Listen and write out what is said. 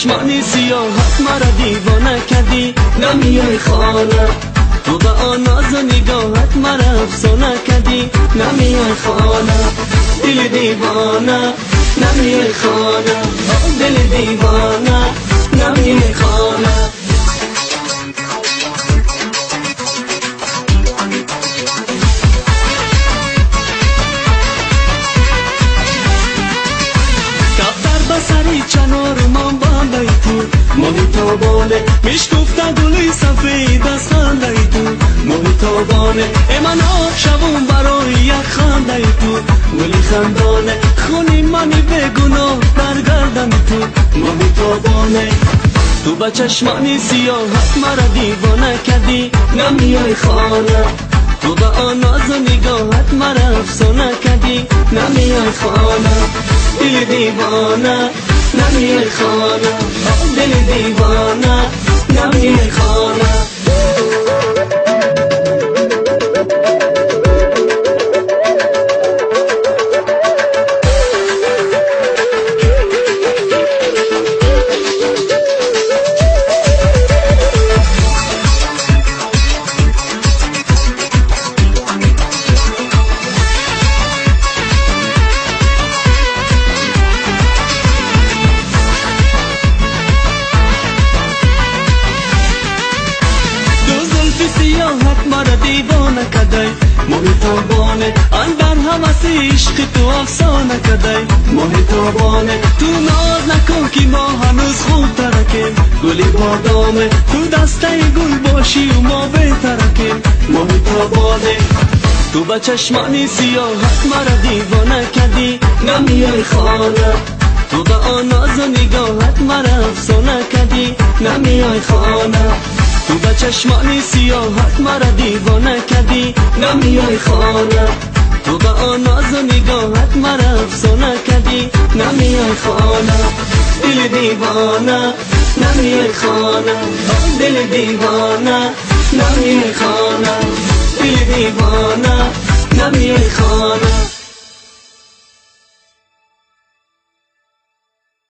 چشمانی سیاهت مرا دیوانه کردی، نمیای خانه. تو به آن ناز و نگاهت مرا افسانه کردی، نمیای خانه. دل دیوانه نمیای خانه، دل دیوانه نمیای خانه. سری چنار من باندای تو محتابانه، میشکفته گلی سفید از خنده تو محتابانه. من شبون برای یک خنده تو گلی خندانه، خونی منی بگناه برگردن تو محتابانه. تو به چشمانی سیاهت مرا دیوانه کردی، نمیای خانه. تو به آن ناز و نگاهت مرا افسانه کردی، نمیای خانه. دل دیوانه نمیای خانه، دل دیوانه نمیای خانه. سیاحت مرا دیوانه کدی محتابانه، اندر همه عشق تو افسانه کدی محتابانه. تو ناز نکن که ما هنوز خوب ترکیم، گلی بادامه تو دسته گل باشی و ما بهترکیم محتابانه. تو به چشمانی سیاحت مرا دیوانه کدی، نمیای خانه. تو به آن ناز و نگاهت مرا افسانه کدی، نمیای خانه. تو به چشمانی سیاهت مرا دیوانه کردی، نمیای خانه. تو به آن ناز و نگاهت مرا افسانه کردی، نمیای خانه. دل دیوانه نمیای خانه، دل دیوانه نمیای خانه، دل دیوانه نمیای خانه.